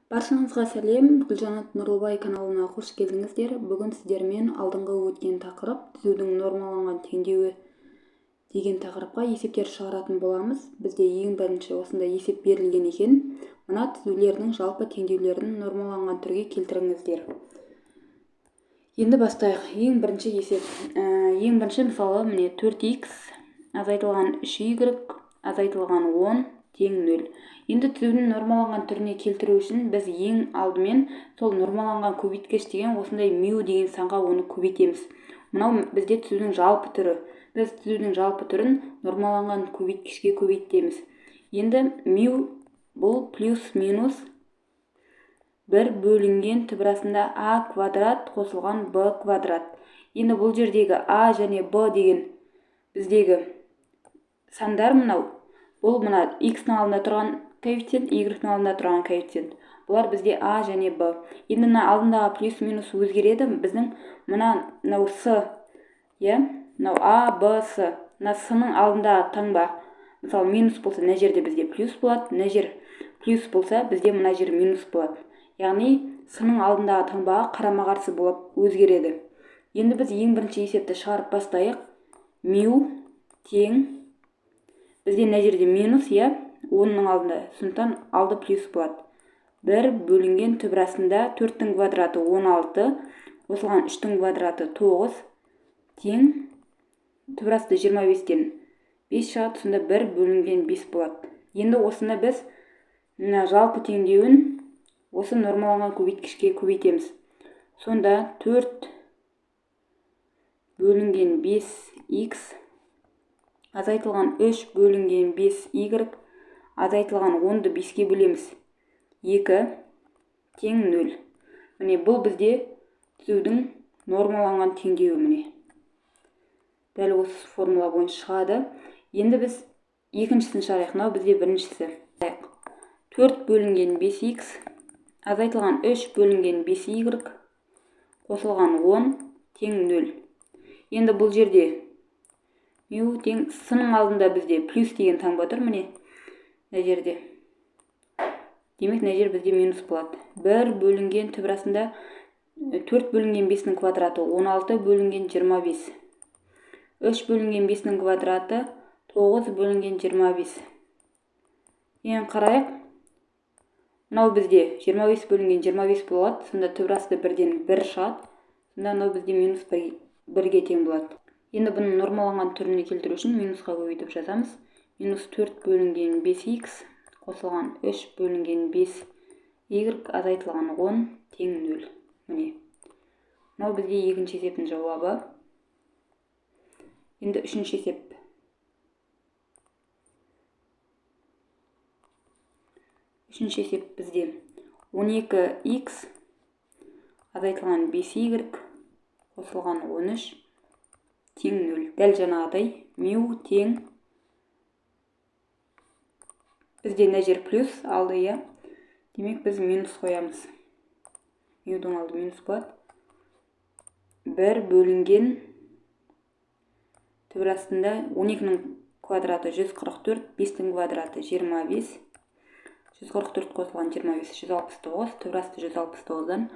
Баршаңызға сәлем, Гүлжанат Нұрлыбай каналына қош келдіңіздер. Бүгін сіздермен алдыңғы өткен тақырып түзудің нормаланған теңдеуі деген тақырыпқа есептер шығаратын боламыз. Бізде ең бірінші осындай есеп берілген екен. Мына түзулердің жалпы теңдеулерін нормаланған түрге келтіріңіздер. Енді бастайық. Ең бірінші есеп. Ең бірінші мысалы міне 4х азайтылған 3y азайтылған 10 тең 0. Енді түзудің нормаланған түріне келтіру үшін біз ең алдымен сол нормаланған көбейткіш деген осындай мю деген санға оны көбейтеміз. Мынау бізде түзудің жалпы түрі. Біз түзудің жалпы түрін нормаланған көбейткішке көбейтеміз. Енді мю бұл плюс-минус 1 бөлінген түбірасында а квадрат қосылған б квадрат. Енді бұл жердегі а және б деген біздегі сандар мынау. Бұл мына x-ның алдында тұрған коэффициент, y-ның алдында тұрған коэффициент. Бұлар бізде а және б. Енді мына алдындағы плюс-минус өзгереді. Біздің мынау с, мынау а, б, с. Мына с-ның алдындағы таңба. Мысалы, минус болса, мына жерде бізде плюс болады. Мына жер плюс болса, бізде мына жер минус болады. Яғни, с-ның алдындағы таңбаға қарама-қарсы болып өзгереді. Енді біз ең бірінші есепті шығарып бастайық. Мю тең, бізде мына жерде минус, 10-ның алдында, сондықтан алды плюс болады. 1 бөлінген түбірасында 4-дің квадраты 16, қосылған 3-дің квадраты 9, тең түбірасты 25-тен 5 шығады, сонда 1 бөлінген 5 болады. Енді осыны біз жалпы теңдеуін осы нормаланған көбейткішке көбейтеміз. Сонда 4 бөлінген 5х азайтылған 3 бөлінген 5y азайтылған 10-ды 5-ке бөлеміз. 2 тең 0. Міне бұл бізде түзудің нормаланған теңдеуі міне. Дәл осы формула бойынша шығады. Енді біз екіншісін шығарайық. Мынау бізде біріншісі. 4 бөлінген 5х азайтылған 3 бөлінген 5y қосылған 10 тең 0. Енді бұл жерде мю тең с-ның алдында бізде плюс деген таңба тұр, міне. Мына жерде. Демек, мына жер бізде минус болады. 1 бөлінген түбірасында 4 бөлінген 5-ның квадраты 16 бөлінген 25. 3 бөлінген 5-ның квадраты 9 бөлінген 25. Ең қарайық. Мынау бізде 25 бөлінген 25 болады. Сонда түбірасты 1-ден 1 шығады. Сонда мынау бізде минус 1-ге тең болады. Енді бұны нормаланған түріне келтіру үшін минусқа көбейтіп жазамыз. Минус 4 бөлінген 5х қосылған 3 бөлінген 5y азайтылған 10 тең 0. Міне. Мынау бізде екінші есептің жауабы. Енді үшінші есеп. Үшінші есеп бізде 12х азайтылған 5y қосылған 13 тең 0. Дәл жаңағыдай мю тең, бізде мына жер плюс алды, демек біз минус қоямыз. Мюдің алды минус болады. 1 бөлінген түбірастында 12-ның квадраты 144, 5-дің квадраты 25, 144 қосылған 25, 169, түбірасты 169-дан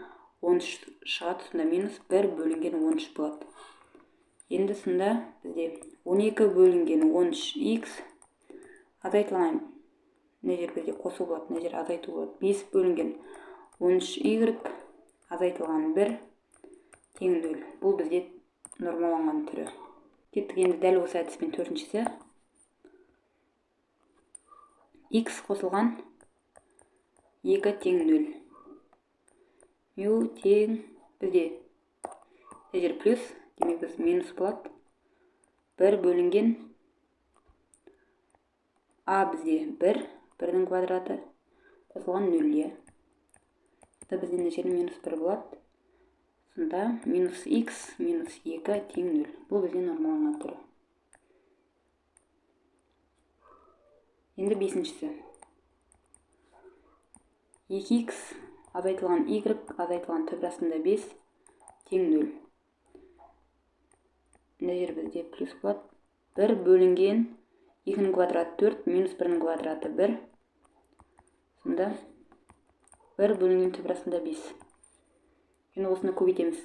13 шығады, сонда минус 1 бөлінген 13 болады. Енді сонда бізде 12 бөлінген 13х азайтылған, мына жер бізде қосу болады, мына жер азайту болады. 5 бөлінген 13y азайтылған 1 тең 0. Бұл бізде нормаланған түрі. Кеттік енді дәл осы әдіспен төртіншісі. X қосылған 2 тең 0. Мю тең бізде мына жер плюс, демек біз минус болады. 1 бөлінген а бізде 1, 1-дің квадраты қосылған 0. Бізде мына жер минус 1 болады. Сонда минус х минус 2 тең 0. Бұл бізде нормаланған түрі. Енді бесіншісі. 2х азайтылған y азайтылған түбірасында 5 тең 0. Мына жер бізде плюс болады. 1 бөлінген 2-ның квадраты 4, минус 1-ның квадраты 1. Сонда 1 бөлінген түп астында 5. Енді осыны көбейтеміз.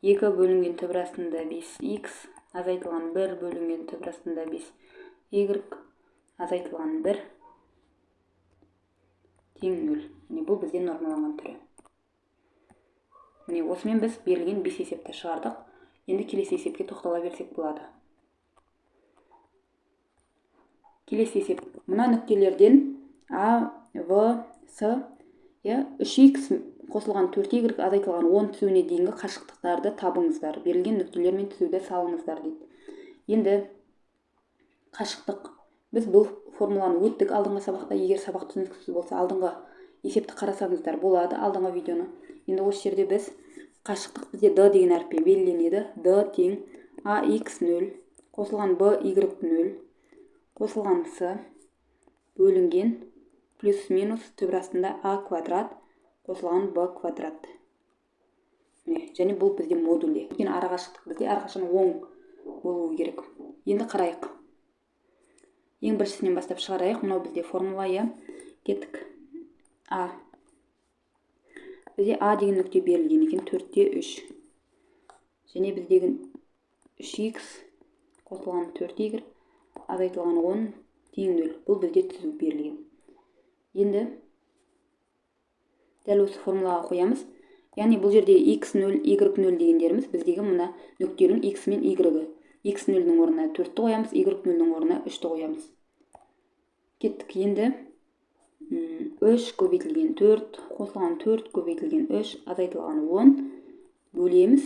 2 бөлінген түп астында 5x азайтылған 1 бөлінген түп астында 5y азайтылған 1 тең 0. Міне бұл бізде нормаланған түрі. Міне осымен біз берілген 5 есепті шығардық. Енді келесі есепке тоқтала берсек болады. Келесі есеп. Мына нүктелерден A, V, S, 3x қосылған 4y азайтылған 10 түзуіне дейінгі қашықтықтарды табыңыздар. Берілген нүктелермен түзуді салыңыздар дейді. Енді қашықтық. Біз бұл формуланы өттік алдыңғы сабақта. Егер сабақ түсініксіз болса, алдыңғы есепті қарасаңыздар болады, алдыңғы видеоны. Енді осы жерде біз қашықтық бізде d деген әріппен белгіленеді. d тең ax 0 қосылған by 0 қосылған s бөлінген плюс минус түп астында a квадрат қосылған b квадрат. Және бұл бізде модульде. Өйткені арақашықтық бізде әрқашан оң болуы керек. Енді қарайық. Ең біріншісінен бастап шығарайық. Мынау бізде формула. Кеттік. A. Бізде A деген нүкте берілген екен 4-те 3. Және біздегі 3x қосылған 4y азайтылған 10 тең 0. Бұл бізде түзу берілген. Енді дәл осы формулаға қоямыз. Яғни бұл жерде x0, y0 дегендеріміз біздегі мына нүктенің x мен y-ы. x0-ның орнына 4-ті қоямыз, y0-ның орнына 3-ті қоямыз. Кеттік. Енді 3 көбейтілген 4 қосылған 4 көбейтілген 3 азайтылған 10 бөлеміз.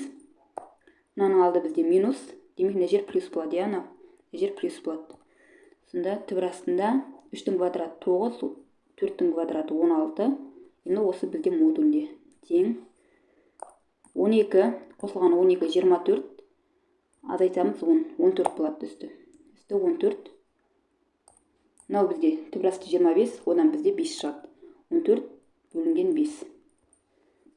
Мынаның алды бізде минус. Демек мына жер плюс болады. Мына жер плюс болады. Сонда түп астында 3-тің квадраты 9, 4-тің квадраты 16. Енді осы бізде модульде. Тең 12 қосылған 12 24 азайтамыз 10. 14 болады үсті. Үсті 14. Мынау бізде түп асты 25, одан бізде 5 шығады. 14 бөлінген 5.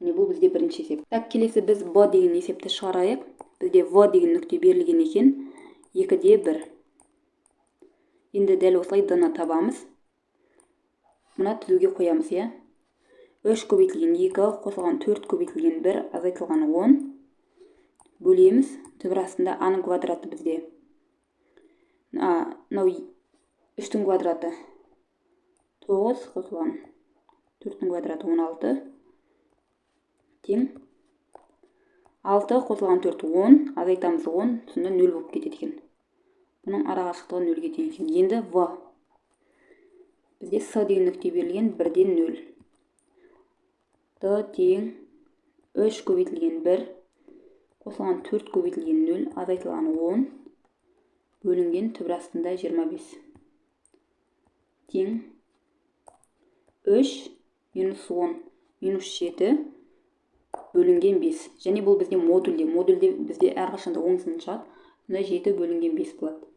Міне бұл бізде бірінші есеп. Так, келесі біз b деген есепті шығарайық. Бізде v деген нүкте берілген екен. 2-де 1. Енді дәл осылай d-ны табамыз. Мына түзуге қоямыз, 3 көбейтілген 2 қосылған 4 көбейтілген 1 азайтылған 10 бөлеміз. Түп астында a-ның квадраты бізде. Мынау 3-тің квадраты 9 қосылған 4-тің квадраты 16 тең 6 қосылған 4 10 азайтамыз 10, сонда 0 болып кетеді екен. Бұның арақашықтығы 0-ге тең екен. Енді v. Бізде s деген нүкте берілген 1-ден 0. d тең 3 көбейтілген 1 қосылған 4 көбейтілген 0 азайтылған 10 бөлінген түп астында 25. Тең 3 минус 10 минус 7 бөлінген 5. Және бұл бізде модульде. Модульде бізде әрқашанда оңсын шығады. Мына 7 бөлінген 5 болады.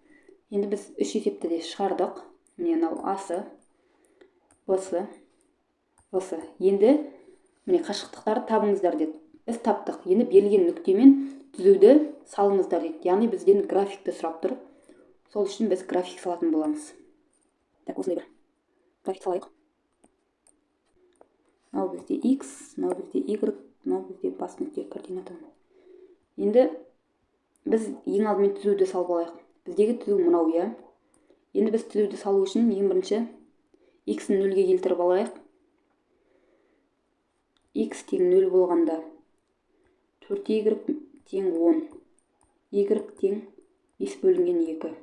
Енді біз 3 есепті де шығардық. Міне мынау асы, бысы, бысы. Енді міне қашықтықтарды табыңыздар деді. Біз таптық. Енді берілген нүктемен түзуді салыңыздар деді. Яғни бізден графикті сұрап тұр. Сол үшін біз график салатын боламыз. Так, осындай бір график салайық. Мынау бізде x, мынау бізде y, мынау бізде бас нүкте координаты. Енді біз ең алдымен түзуді салып алайық. Біздегі түзу мынау, Енді біз түзуді салу үшін ең бірінші x-ін 0-ге келтіріп алайық. x тең 0 болғанда 4y тең 10, y тең 5 бөлінген 2.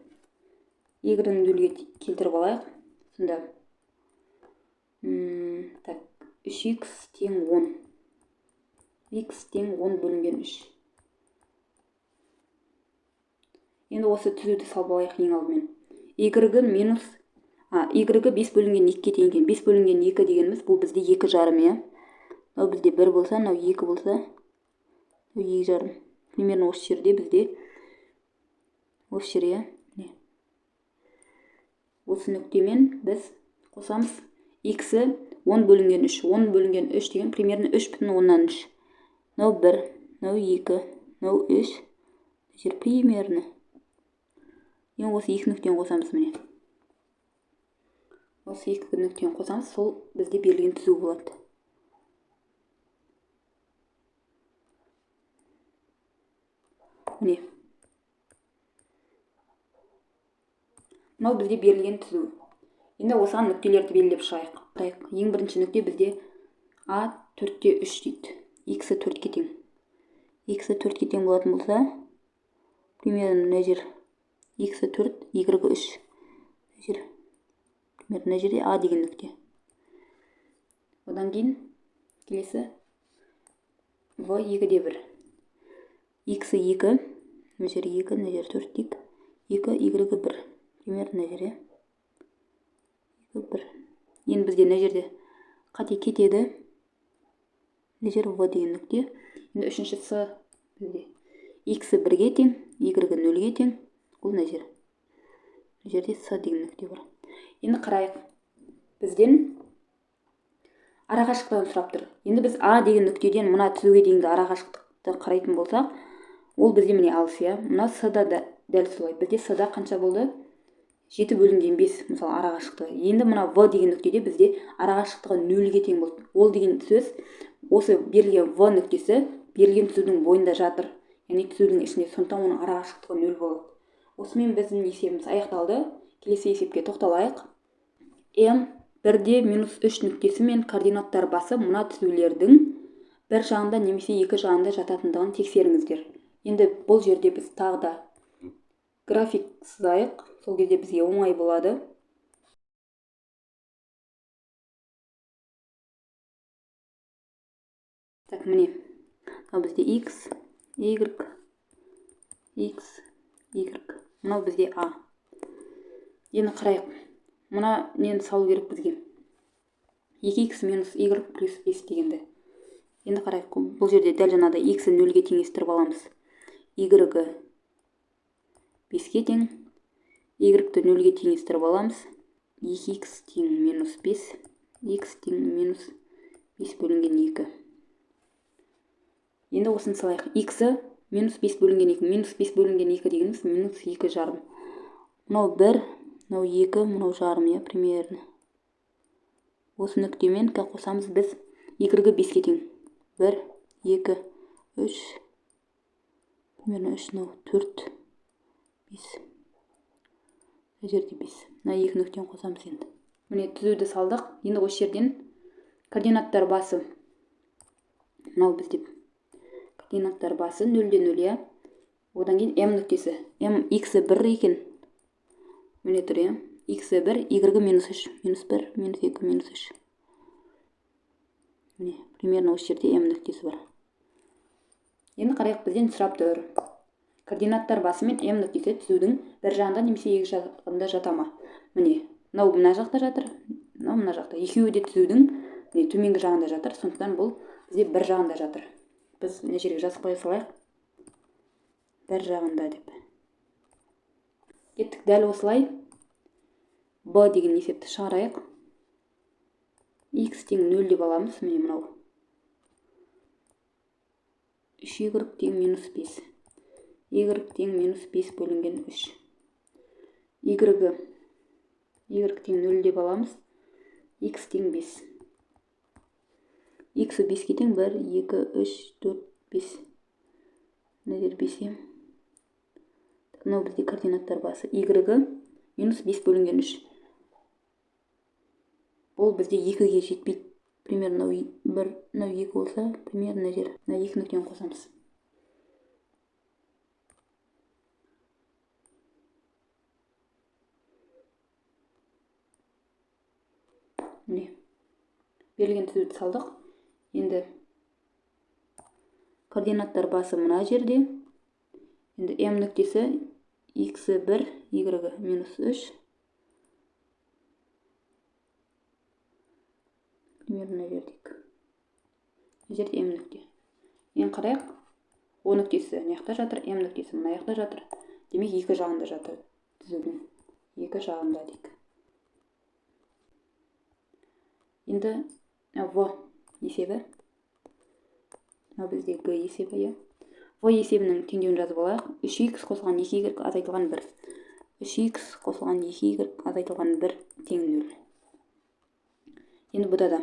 y-ін 0-ге келтіріп алайық. Сонда 3x тең 10. x тең 10 бөлінген 3. Енді осы түзуді салып алайық ең алдымен. y-ы минус, y-ы 5 бөлінген 2-ге тең екен. 5 бөлінген 2 дегеніміз бұл бізде 2 жарым, Мынау бізде 1 болса, мынау 2 болса, 2 жарым. Примерно осы жерде бізде, осы жер, осы нүктемен біз қосамыз. X-і 10 бөлінген 3. 10 бөлінген 3 деген примерно 3,10. Мынау 1, мынау 2, мынау 3. Жер примерно. Ең осы 2 нүктені қосамыз міне. Осы 2 нүктені қосамыз, сол бізде берілген түзу болады. міне. Мынау бізде берілген түзу. Енді осыған нүктелерді белгілеп шығайық. Ең бірінші нүкте бізде А 4-те 3 дейді. X-і 4-ке тең. X-і 4-ке тең болатын болса, примерно мына жер X-і 4, Y-і 3. Примерно мына жерде А деген нүкте. Одан кейін келесі В 2-де 1. X-і 2, мына жер 2, мына жер 4 дейік. 2, Y-і 1. Примерно мына жер 1. Енді бізде мына жерде қате кетеді. Мына жер В деген нүкте. Енді үшінші С бізде X-і 1-ге тең, Y-і 0-ге тең. Бұл мына жер. Мына жерде С деген нүкте бар. Енді қарайық. Бізден арақашықтығын сұрап тұр. Енді біз А деген нүктеден мына түзуге дейінгі арақашықтықты қарайтын болсақ, ол бізде міне алыс, иә. Мына С-да дәл солай. Бізде С-да қанша болды? 7 бөлінген 5, мысалы арақашықтығы. Енді мына В деген нүктеде бізде арақашықтығы 0-ге тең болды. Ол деген сөз, осы берілген В нүктесі берілген түзудің бойында жатыр. Яғни түзудің ішінде, сондықтан оның арақашықтығы 0 болады. Осымен біздің есебіміз аяқталды. Келесі есепке тоқталайық. М 1-де -3 нүктесі мен координаттар басы мына түзулердің бір жағында немесе екі жағында жататындығын тексеріңіздер. Енді бұл жерде біз тағы да график сызайық. Сол кезде бізге оңай болады. Так, міне. Мынау бізде X, Y, X, Y. Мынау бізде А. Енді қарайық. Мына нені салу керек бізге? 2x минус y плюс 5 дегенді. Енді қарайық. Бұл жерде дәл жаңада x-і 0-ге теңестіріп аламыз. Y-гі 5-ге тең. Y-ді 0-ге теңестіріп аламыз. 2x тең минус 5. X тең минус 5 бөлінген 2. Енді осыны салайық. X-і минус 5 бөлінген 2. Минус 5 бөлінген 2 дегеніміз минус 2 жарым. Мынау 1, мынау 2, мынау жарым, я, примерно. Осы нүктемен қосамыз біз Y-гі 5-ге тең. 1, 2, 3, примерно 3, мынау 4, 5. Бұл жерде 5. Мына екі нүктені қосамыз енді. Міне түзуді салдық. Енді осы жерден координаттар басы. Мынау бізде координаттар басы 0-ден 0, я. Одан кейін М нүктесі. М X-і 1 екен. Міне тұр, я. X-і 1, Y-гі минус 3. Минус 1, минус 2, минус 3. Міне, примерно осы жерде М нүктесі бар. Енді қарайық, бізден сұрап тұр. Координаттар басы мен М нүктесі түзудің бір жағында немесе екі жағында жата ма? Міне, мынау мына жақта жатыр, мынау мына жақта. Екеуі де түзудің міне төменгі жағында жатыр, сондықтан бұл бізде бір жағында жатыр. Біз мына жерге жазып қоя салайық. Бір жағында деп. Кеттік, дәл осылай Б деген есепті шығарайық. X тең 0 деп аламыз, міне мынау. 3y тең минус 5. Y тең минус 5 бөлінген 3. Y тең 0 деп аламыз. X тең 5. X-і 5-ге тең 1, 2, 3, 4, 5. Мына жер 5. Мынау бізде координаттар басы. Y-гі минус 5 бөлінген 3. Ол бізде 2-ге жетпейді. Примерно 2 болса, примерно жер. Мына екі нүктені қосамыз. Міне. Берілген түзуді салдық. Енді координаттар басы мына жерде. Енді М нүктесі X-і 1, Y-гі минус 3. Примерно жердік. Жерде М нүкте. Ең қарайық. О нүктесі мына жақта жатыр, М нүктесі мына жақта жатыр. Демек, екі жағында жатыр. Түзудің екі жағында дейік. Енді В есебі. Мынау бізде Г есебі. В есебінің теңдеуін жазып алайық. 3x қосылған 2y азайтылған 1. 3x қосылған 2y азайтылған 1 тең 0. Енді бұда да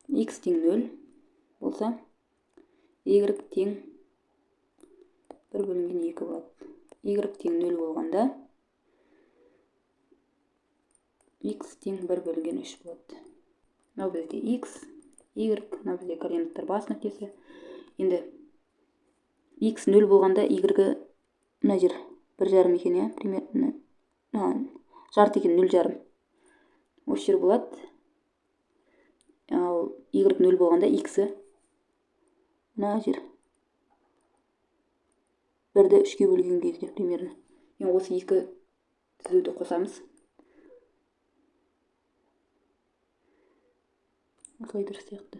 x тең 0 болса, y тең 1/2 болады. Y тең 0 болғанда x тең 1/3 болады. Мынау бізде x, y, мынау бізде координаттар бас нүктесі. Енді x 0 болғанда y-гі мына жер 1,5 екен, иә, примерно. Жарты екен, 0,5. Осы жер болады. Ал y 0 болғанда x-і мына жер 1-ді 3-ке бөлген кезде примерно. Енді осы екі түзуді қосамыз. Осылай дұрыс сияқты.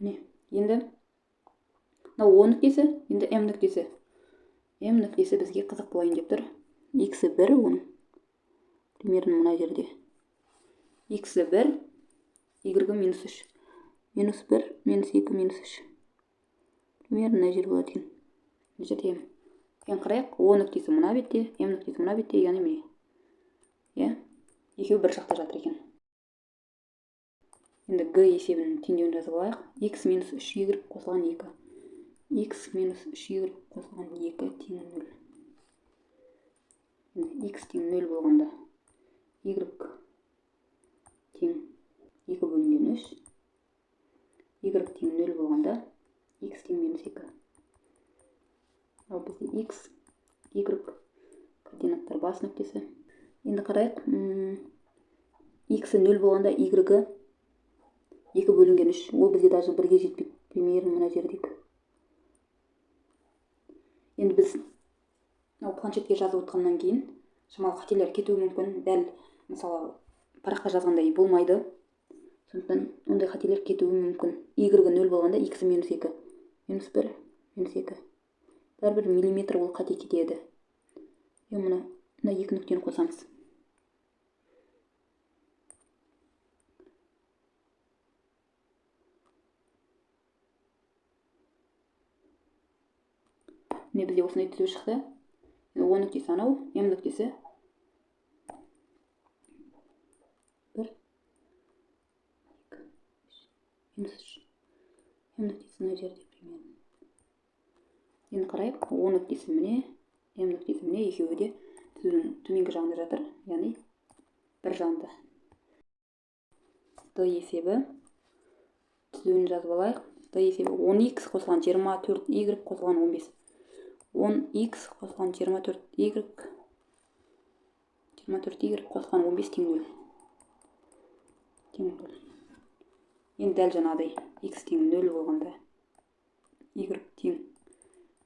Енді мынау O нүктесі, енді M нүктесі. M нүктесі бізге қызық болайын деп тұр. X-і 1, оның примерно мына жерде. X-і 1, Y-гі -3. -1, -2, -3. Примерно мына жер болады екен. Мына жерде M. Енді қарайық, O нүктесі мына бетте, M нүктесі мына бетте, яғни міне. Иә, екеуі бір жақта жатыр екен. Енді G есебінің теңдеуін жазып алайық. X минус 3y қосылған 2. X минус 3y қосылған 2 тең 0. Енді x тең 0 болғанда y тең 2/3. Y тең 0 болғанда x тең -2. Ал бізде x, y координаттар бас нүктесі. Енді қарайық, x-і 0 болғанда y-гі 2/3. Ол бізде даже 1-ге жетпейді. Примерно мына жердегі. Енді біз планшетке жазып отқаннан кейін шамалы қателер кетуі мүмкін. Дәл мысалы параққа жазғандай болмайды. Сондықтан ондай қателер кетуі мүмкін. Y-гі 0 болғанда x-і -2. -1, -2. Бәрібір миллиметр ол қате кетеді. Мына екі нүктені қосамыз. Міне бізде осындай түзу шықты. O нүктесі анау, M нүктесі 1, 2, -3. M нүктесі мына жерде примерно. Енді қарайық, O нүктесі міне, M нүктесі міне, екеуі де түзудің төменгі жағында жатыр, яғни бір жағында. D есебі түзуін жазып алайық. D есебі 10x қосылған 24y қосылған 15. 10x қосылған 24y қосылған 15 тең 0. Енді дәл жаңағыдай x тең 0 болғанда y тең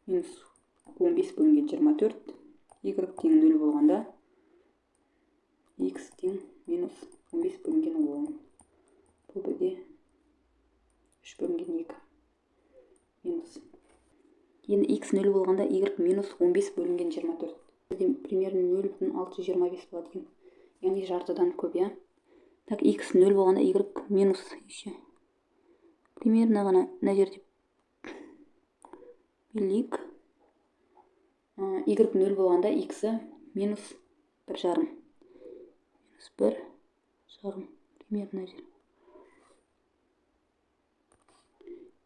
-15/24, y тең 0 болғанда x тең -15/10. Бұл бізде 3/2. Енді x 0 болғанда y -15/24. Бізде примерно 0,625 болады екен. Яғни жартыдан көп, иә. Так, x 0 болғанда y минус еще. Примерно ғана мына жерде белгілейік. Y 0 болғанда x-і -1,5. -1,5. Примерно мына жер.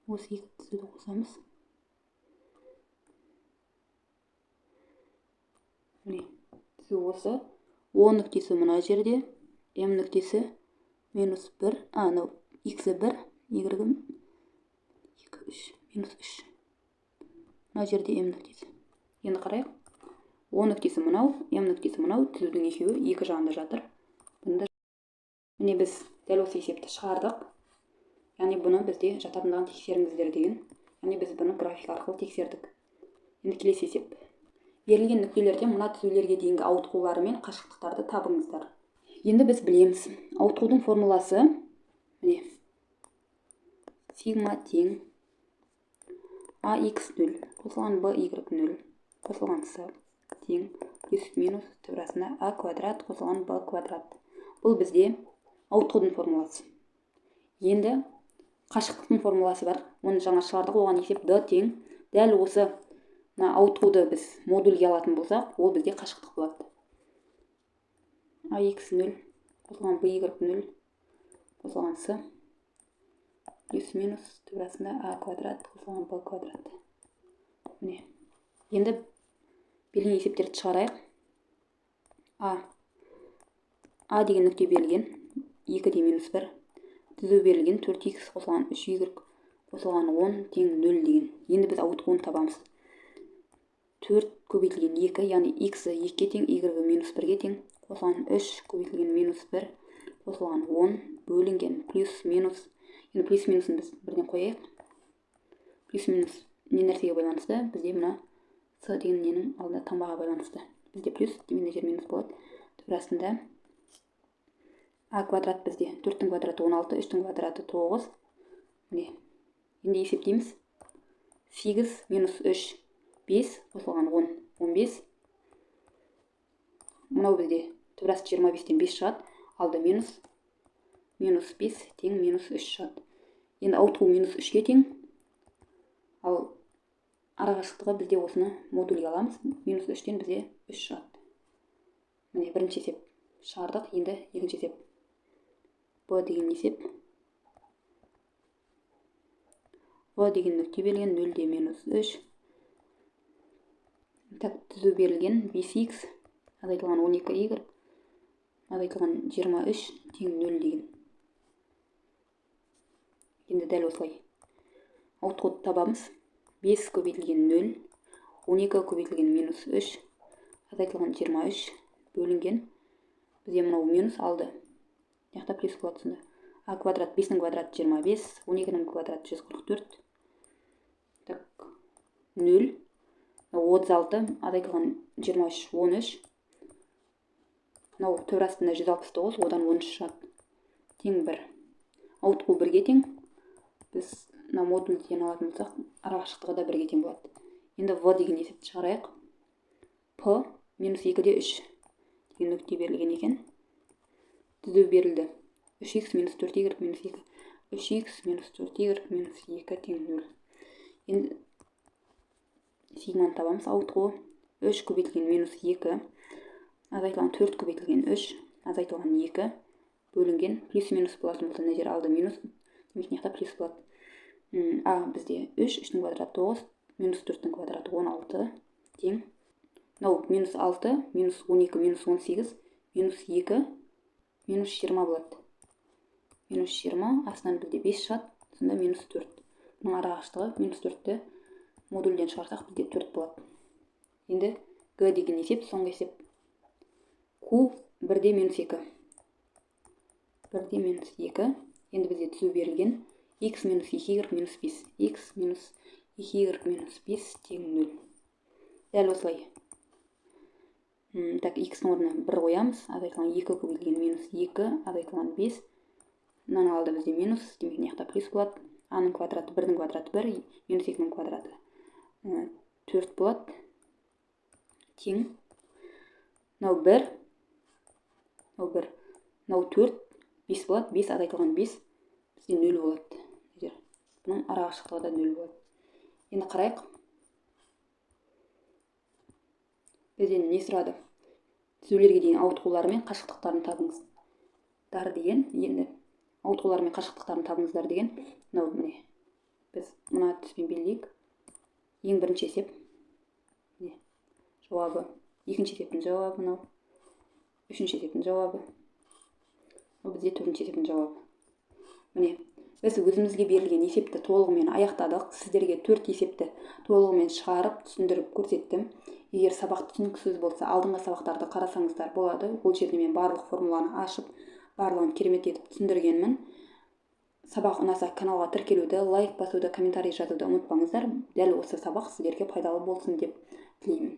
Осы екі түзуді қосамыз. Түзу осы. O нүктесі мына жерде, M нүктесі -1, анау x-і 1, y-гі 2, 3, -3. Мына жерде M нүктесі. Енді қарайық. O нүктесі мынау, M нүктесі мынау, түзудің екеуі екі жағында жатыр. Міне біз дәл осы есепті шығардық. Яғни бұны бізде жататындығын тексеріңіздер деген. Яғни біз бұны график арқылы тексердік. Енді келесі есеп. Берілген нүктелерде мына түзулерге дейінгі ауытқулары мен қашықтықтарды табыңыздар. Енді біз білеміз. Ауытқудың формуласы міне сигма тең ax0 қосылған by0 қосылған с тең плюс минус түбірасына a квадрат қосылған b квадрат. Бұл бізде ауытқудың формуласы. Енді қашықтықтың формуласы бар. Оны жаңа шығардық, оған есеп d тең. Дәл осы ауытқуды біз модульге алатын болсақ, ол бізде қашықтық болады. ax0 қосылған by0 қосылған с плюс минус түбірасында а квадрат қосылған б квадрат. Міне. Енді берілген есептерді шығарайық. А деген нүкте берілген 2 минус 1. Түзу берілген 4х қосылған 3y қосылған 10 тең 0 деген. Енді біз ауытқуын табамыз. 4 көбейтілген 2, яғни x 2-ге тең, y минус 1-ге тең, қосылған 3 көбейтілген минус 1, қосылған 10, бөлінген плюс минус. Енді плюс минусын біз бірден қояйық. Плюс минус не нәрсеге байланысты? Бізде мына с деген ненің алдында таңбаға байланысты. Бізде плюс, демейді жер минус болады. Түбірасында а квадрат бізде 4-тің квадраты 16, 3-тің квадраты 9. Міне. Енді есептейміз. 8 минус 3 5 қосылған 10 15. Мынау бізде түбірасы 25-тен 5 шығады. Алды минус 5 тең минус 3 шығады. Енді ауытқу минус 3-ге тең. Ал арақашықтығы бізде осыны модульге аламыз. Минус 3-тен бізде 3 шығады. Міне бірінші есеп шығардық. Енді екінші есеп. Б деген есеп. В деген нүкте берілген 0-де минус 3. Түзу берілген 5х, азайтылған 12y, азайтылған 23 тең 0 деген. Енді дәл осылай. Ауытқуды табамыз. 5 көбейтілген 0, 12 көбейтілген минус 3, азайтылған 23, бөлінген. Бізде мынау минус алды. Яқта плюс болады сонда. А квадрат 5-ның квадраты 25, 12-ның квадраты 144. Так, 0. 36, азайтылған 23, 13. Мынау түбірасында 169, одан 13 шығады. Тең 1. Ауытқу 1-ге тең. Біз мына модульден алатын болсақ, арақашықтығы да 1-ге тең болады. Енді В деген есепті шығарайық. П минус 2-де 3 деген нүкте берілген екен. Түзу берілді. 3х минус 4y минус 2. 3х минус 4y минус 2 тең 0. Енді сигманы табамыз. Ауытқуы 3 көбейтілген минус 2, азайтылған 4 көбейтілген 3, азайтылған 2, бөлінген. Плюс минус болатын болса, мына жер алды минус, демек мына плюс болады. А бізде 3, 3-тің квадраты 9, минус 4-тің квадраты 16 тең. Мынау минус 6, минус 12, минус 18, минус 2, минус 20 болады. Минус 20, астынан бізде 5 шығады, сонда минус 4. Бұның арақашықтығы минус 4-ті модульден шығарсақ бізде 4 болады. Енді Г деген есеп, соңғы есеп. Q 1-де минус 2. 1-де минус 2. Енді бізде түзу берілген. X минус 2y минус 5. X минус 2y минус 5 тең 0. Дәл осылай. Так, X-ның орнына 1 қоямыз. Азайтылған 2 көбейтілген минус 2, азайтылған 5. Мынаны алды бізде минус, демек мына жақта плюс болады. А-ның квадраты 1-дің квадраты 1, минус 2-ның квадраты 4 болады. Тең. Мынау 1. Мынау 4. 5 болады. 5 азайтылған 5. Бізде 0 болады. Бұның арақашықтығы да 0 болады. Енді қарайық. Бізден не сұрады? Түзулерге дейін ауытқулары мен қашықтықтарын табыңыздар деген. Енді ауытқулары мен қашықтықтарын табыңыздар деген. Мынау міне. Біз мына түспен белгілейік. Ең бірінші есеп. Жауабы. Екінші есептің жауабы мынау. Үшінші есептің жауабы. Бізде төртінші есептің жауабы. Міне, біз өзімізге берілген есепті толығымен аяқтадық. Сіздерге 4 есепті толығымен шығарып, түсіндіріп көрсеттім. Егер сабақ түсініксіз болса, алдыңғы сабақтарды қарасаңыздар болады. Ол жерде мен барлық формуланы ашып, барлығын керемет етіп түсіндіргенмін. Сабақ ұнаса каналға тіркелуді, лайк басуды, комментарий жазуды ұмытпаңыздар. Дәл осы сабақ сіздерге пайдалы болсын деп тілеймін.